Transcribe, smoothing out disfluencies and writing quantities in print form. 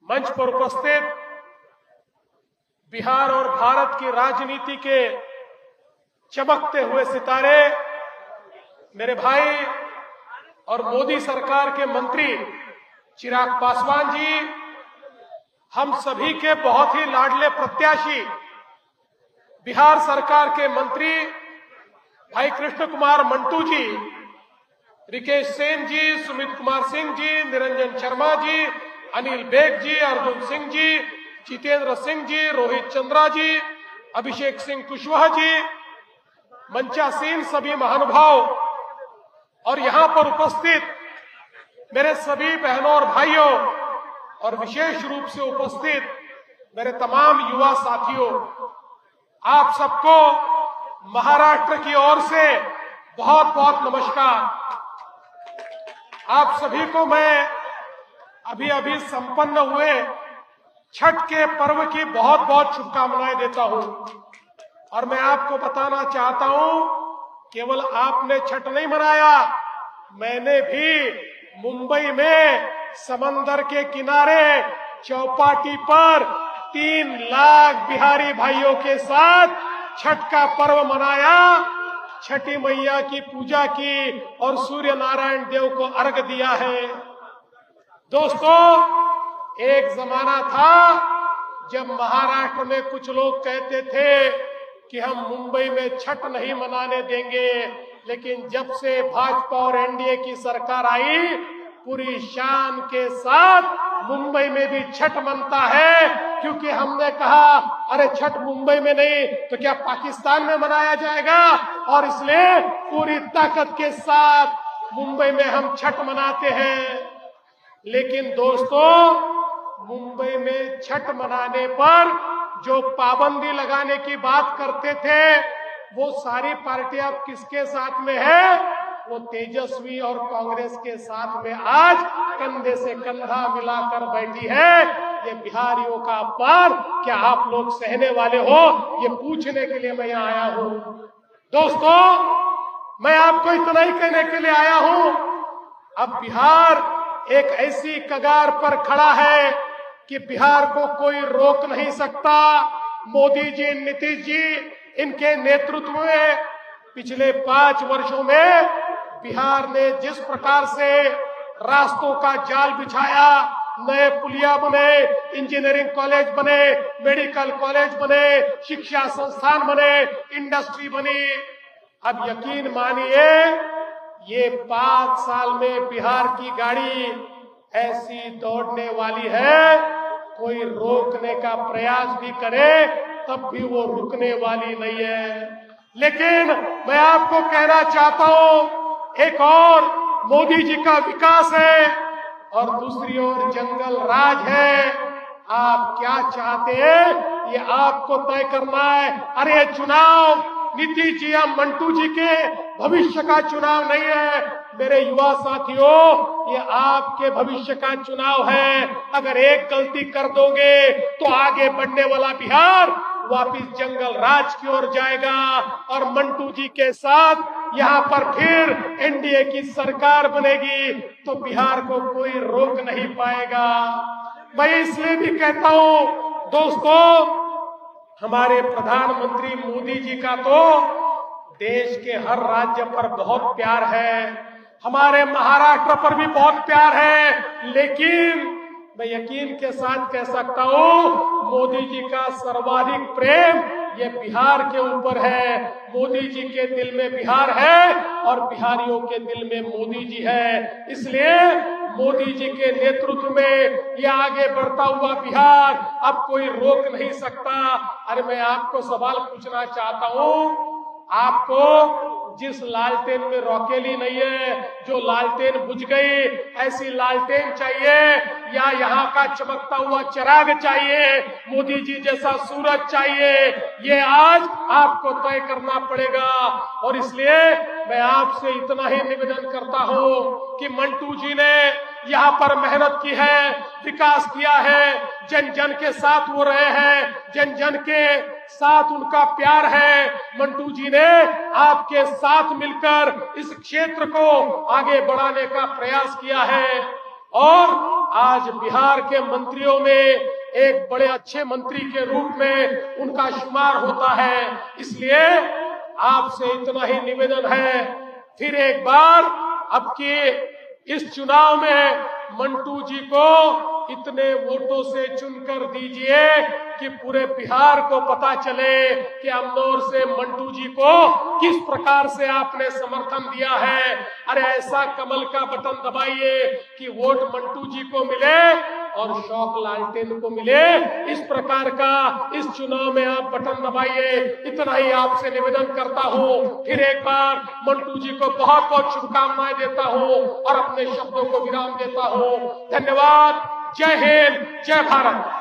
मंच पर उपस्थित बिहार और भारत की राजनीति के चमकते हुए सितारे, मेरे भाई और मोदी सरकार के मंत्री चिराग पासवान जी, हम सभी के बहुत ही लाडले प्रत्याशी बिहार सरकार के मंत्री भाई कृष्ण कुमार मंटू जी, रिकेश सेन जी, सुमित कुमार सिंह जी, निरंजन शर्मा जी, अनिल बेग जी, अर्जुन सिंह जी, जितेंद्र सिंह जी, रोहित चंद्रा जी, अभिषेक सिंह कुशवाहा जी, मंचासीन सभी महानुभाव और यहां पर उपस्थित मेरे सभी बहनों और भाइयों और विशेष रूप से उपस्थित मेरे तमाम युवा साथियों, आप सबको महाराष्ट्र की ओर से बहुत बहुत नमस्कार। आप सभी को मैं अभी संपन्न हुए छठ के पर्व की बहुत बहुत शुभकामनाएं देता हूं। और मैं आपको बताना चाहता हूं, केवल आपने छठ नहीं मनाया, मैंने भी मुंबई में समंदर के किनारे चौपाटी पर 3 लाख बिहारी भाइयों के साथ छठ का पर्व मनाया, छठी मैया की पूजा की और सूर्य नारायण देव को अर्घ दिया है। दोस्तों, एक जमाना था जब महाराष्ट्र में कुछ लोग कहते थे कि हम मुंबई में छठ नहीं मनाने देंगे, लेकिन जब से भाजपा और एनडीए की सरकार आई, पूरी शान के साथ मुंबई में भी छठ मनता है, क्योंकि हमने कहा अरे छठ मुंबई में नहीं तो क्या पाकिस्तान में मनाया जाएगा, और इसलिए पूरी ताकत के साथ मुंबई में हम छठ मनाते हैं। लेकिन दोस्तों, मुंबई में छठ मनाने पर जो पाबंदी लगाने की बात करते थे, वो सारी पार्टियां किसके साथ में है? वो तेजस्वी और कांग्रेस के साथ में आज कंधे से कंधा मिलाकर बैठी है। ये बिहारियों का अपमान क्या आप लोग सहने वाले हो? ये पूछने के लिए मैं यहाँ आया हूँ। दोस्तों, मैं आपको इतना ही कहने के लिए आया हूँ, अब बिहार एक ऐसी कगार पर खड़ा है कि बिहार को कोई रोक नहीं सकता। मोदी जी, नीतीश जी, इनके नेतृत्व में पिछले 5 वर्षों में बिहार ने जिस प्रकार से रास्तों का जाल बिछाया, नए पुलिया बने, इंजीनियरिंग कॉलेज बने, मेडिकल कॉलेज बने, शिक्षा संस्थान बने, इंडस्ट्री बनी। अब यकीन मानिए, ये 5 साल में बिहार की गाड़ी ऐसी दौड़ने वाली है, कोई रोकने का प्रयास भी करे तब भी वो रुकने वाली नहीं है। लेकिन मैं आपको कहना चाहता हूं, एक और मोदी जी का विकास है और दूसरी ओर जंगल राज है। आप क्या चाहते हैं, ये आपको तय करना है। अरे ये चुनाव नीतीश जी या मंटू जी के भविष्य का चुनाव नहीं है मेरे युवा साथियों, ये आपके भविष्य का चुनाव है। अगर एक गलती कर दोगे तो आगे बढ़ने वाला बिहार वापिस जंगल राज की ओर जाएगा और मंटू जी के साथ यहाँ पर फिर एनडीए की सरकार बनेगी, तो बिहार को कोई रोक नहीं पाएगा। मैं इसलिए भी कहता हूँ दोस्तों, हमारे प्रधानमंत्री मोदी जी का तो देश के हर राज्य पर बहुत प्यार है, हमारे महाराष्ट्र पर भी बहुत प्यार है, लेकिन मैं यकीन के साथ कह सकता हूँ, मोदी जी का सर्वाधिक प्रेम ये बिहार के ऊपर है। मोदी जी के दिल में बिहार है और बिहारियों के दिल में मोदी जी है। इसलिए मोदी जी के नेतृत्व में ये आगे बढ़ता हुआ बिहार अब कोई रोक नहीं सकता। अरे मैं आपको सवाल पूछना चाहता हूँ, आपको जिस लालटेन में रौकेली नहीं है, जो लालटेन बुझ गई, ऐसी लालटेन चाहिए या यहाँ का चमकता हुआ चिराग चाहिए, मोदी जी जैसा सूरज चाहिए? ये आज आपको तय करना पड़ेगा। और इसलिए मैं आपसे इतना ही निवेदन करता हूँ कि मंटू जी ने यहाँ पर मेहनत की है, विकास किया है, जन जन के साथ वो रहे हैं, जन जन के साथ उनका प्यार है। मंटू जी ने आपके साथ मिलकर इस क्षेत्र को आगे बढ़ाने का प्रयास किया है। और आज बिहार के मंत्रियों में एक बड़े अच्छे मंत्री के रूप में उनका शुमार होता है। इसलिए आपसे इतना ही निवेदन है, फिर एक बार अब की इस चुनाव में मंटू जी को इतने वोटों से चुनकर दीजिए कि पूरे बिहार को पता चले कि अमनौर से मंटू जी को किस प्रकार से आपने समर्थन दिया है। अरे ऐसा कमल का बटन दबाइए कि वोट मंटू जी को मिले और शौक लालटेन को मिले। इस प्रकार का इस चुनाव में आप बटन दबाइए, इतना ही आपसे निवेदन करता हूँ। फिर एक बार मंटू जी को बहुत बहुत शुभकामनाएं देता हूँ और अपने शब्दों को विराम देता हूँ। धन्यवाद। जय हिंद, जय भारत।